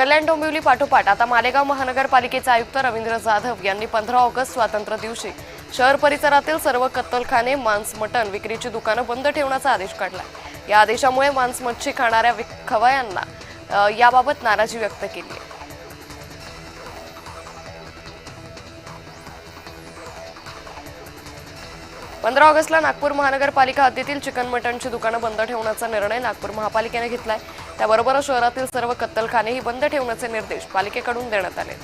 कल्याण डोंबिवली पाठोपाठ आता मालेगाव महानगरपालिकेचे आयुक्त रवींद्र जाधव यांनी 15 ऑगस्ट स्वातंत्र्य दिवशी शहर परिसरातील सर्व कत्तलखाने, मांस मटण विक्रीची दुकानं बंद ठेवण्याचा आदेश काढला। या आदेशामुळे मांस मच्छी खाणाऱ्या खवय्यांना याबाबत नाराजी व्यक्त केली आहे। 15 ऑगस्टला नागपूर महानगरपालिका हद्दीतील चिकन मटणची दुकानं बंद ठेवण्याचा निर्णय नागपूर महापालिकेने घेतलाय। त्याबरोबरच शहरातील सर्व कत्तलखानेही बंद ठेवण्याचे निर्देश पालिकेकडून देण्यात आले।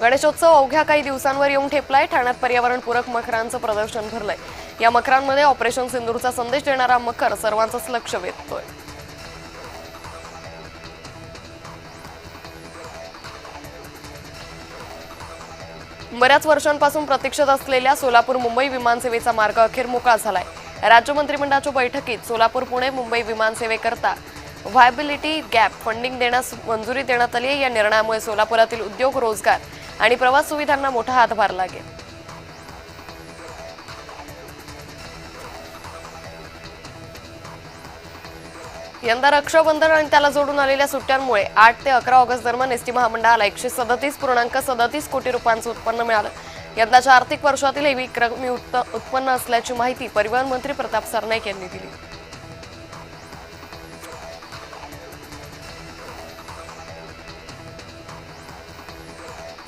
गणेशोत्सव अवघ्या काही दिवसांवर येऊन ठेपलाय। ठाण्यात पर्यावरणपूरक मखरांचं प्रदर्शन भरलंय। या मखरांमध्ये ऑपरेशन सिंदूरचा संदेश देणारा मखर सर्वांचंच लक्ष वेधतोय। बऱ्याच वर्षांपासून प्रतीक्षेत असलेल्या सोलापूर मुंबई विमानसेवेचा मार्ग अखेर मोकळा झालाय। राज्य मंत्रिमंडळाच्या बैठकीत सोलापूर पुणे मुंबई विमानसेवेकरता व्हायबिलिटी गॅप फंडिंग देण्यास मंजुरी देण्यात आली आहे। या निर्णयामुळे सोलापुरातील उद्योग, रोजगार आणि प्रवास सुविधांना मोठा हातभार लागेल। यंदा रक्षाबंधन आणि त्याला जोडून आलेल्या सुट्ट्यांमुळे 8 ते 11 ऑगस्ट दरम्यान एसटी महामंडळाला 137.37 कोटी रुपयांचं उत्पन्न मिळालं। यंदाच्या आर्थिक वर्षातील हे विक्रमी उत्पन्न असल्याची माहिती परिवहन मंत्री प्रताप सरनाईक यांनी दिली।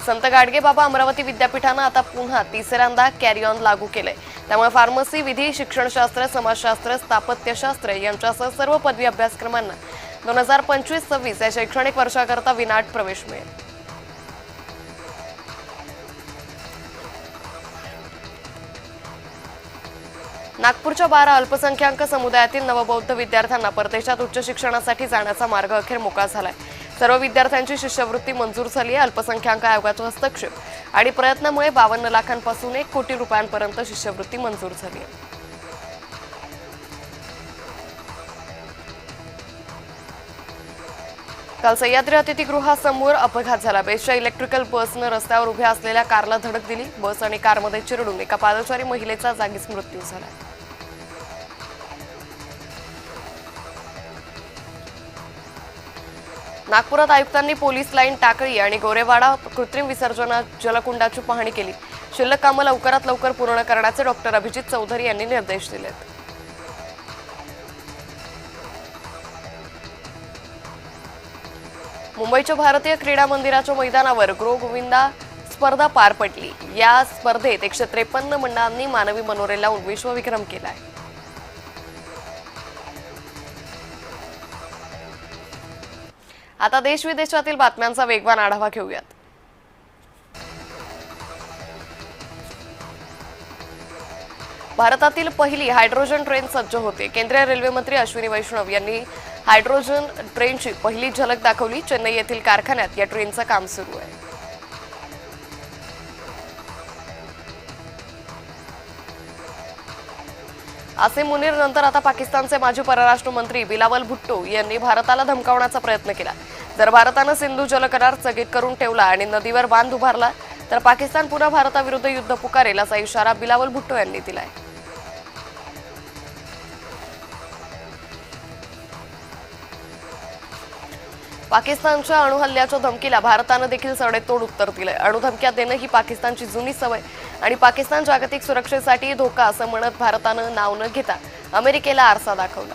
संत गाडगेबाबा अमरावती विद्यापीठानं आता पुन्हा तिसऱ्यांदा कॅरी ऑन लागू केलंय। त्यामुळे फार्मसी, विधी, शिक्षणशास्त्र, समाजशास्त्र, स्थापत्यशास्त्र यांच्यासह सर्व पदवी अभ्यासक्रमांना 2025-26 या शैक्षणिक वर्षाकरता विनाअट प्रवेश मिळेल। नागपूरच्या 12 अल्पसंख्याक समुदायातील नवबौद्ध विद्यार्थ्यांना परदेशात उच्च शिक्षणासाठी जाण्याचा मार्ग अखेर मोकळा झालाय। सर्व विद्यार्थ्यांची शिष्यवृत्ती मंजूर झाली आहे। अल्पसंख्याक आयोगाच्या हस्तक्षेप आणि प्रयत्नामुळे 52 लाखांपासून 1 कोटी रुपयांपर्यंत शिष्यवृत्ती मंजूर झाली आहे। काल सह्याद्री अतिथीगृहासमोर अपघात झाला। बेस्टच्या इलेक्ट्रिकल बसनं रस्त्यावर उभ्या असलेल्या कारला धडक दिली। बस आणि कारमध्ये चिरडून एका पादचारी महिलेचा जागीच मृत्यू झाला। नागपुरात आयुक्तांनी पोलीस लाईन, टाकळी आणि गोरेवाडा कृत्रिम विसर्जन जलकुंडाची पाहणी केली। शिल्लक कामं लवकरात लवकर पूर्ण करण्याचे डॉक्टर अभिजित चौधरी यांनी निर्देश दिलेत। मुंबईच्या भारतीय क्रीडा मंदिराच्या मैदानावर ग्रो गोविंदा स्पर्धा पार पडली। या स्पर्धेत 153 मंडळांनी मानवी मनोरे लावून विश्वविक्रम केलाय। आता देश विदेशातील बातम्यांचा वेगवान आढावा घेऊयात। भारतातील पहिली हायड्रोजन ट्रेन सज्ज होते। केंद्रीय रेल्वे मंत्री अश्विनी वैष्णव यांनी हायड्रोजन ट्रेनची पहिली झलक दाखवली। चेन्नई येथील कारखान्यात या ट्रेनचं काम सुरू आहे। आसिम मुनीर नंतर आता पाकिस्तानचे माजी परराष्ट्र मंत्री बिलावल भुट्टो यांनी भारताला धमकावण्याचा प्रयत्न केला। जर भारतानं सिंधू जल करार स्थगित करून ठेवला आणि नदीवर बांध उभारला तर पाकिस्तान पुन्हा भारताविरुद्ध युद्ध पुकारेल असा इशारा बिलावल भुट्टो यांनी दिलाय। पाकिस्तानच्या अणुहल्ल्याच्या धमकीला भारतानं देखील सडेतोड उत्तर दिलंय। अणुधमक्या देणं ही पाकिस्तानची जुनी सवय आणि पाकिस्तान जागतिक सुरक्षेसाठी धोका असं म्हणत भारतानं नाव न घेता अमेरिकेला आरसा दाखवला।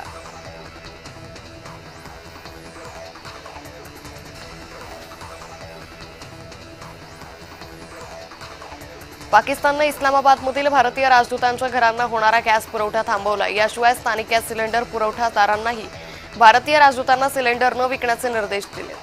पाकिस्ताननं इस्लामाबादमधील भारतीय राजदूतांच्या घरांना होणारा गॅस पुरवठा थांबवला। याशिवाय स्थानिक गॅस सिलेंडर पुरवठादारांनाही भारतीय राजदूतांना सिलेंडर न विकण्याचे निर्देश दिले।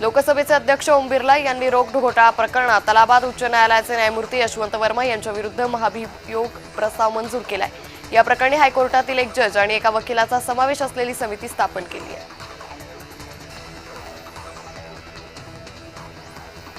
लोकसभेचे अध्यक्ष ओम बिर्ला यांनी रोख घोटाळा प्रकरणात अलाहाबाद उच्च न्यायालयाचे न्यायमूर्ती यशवंत वर्मा यांच्या विरुद्ध महाभियोग प्रस्ताव मंजूर केलाय। या प्रकरणी हायकोर्टातील एक जज आणि एका वकिलाचा समावेश असलेली समिती स्थापन केली आहे।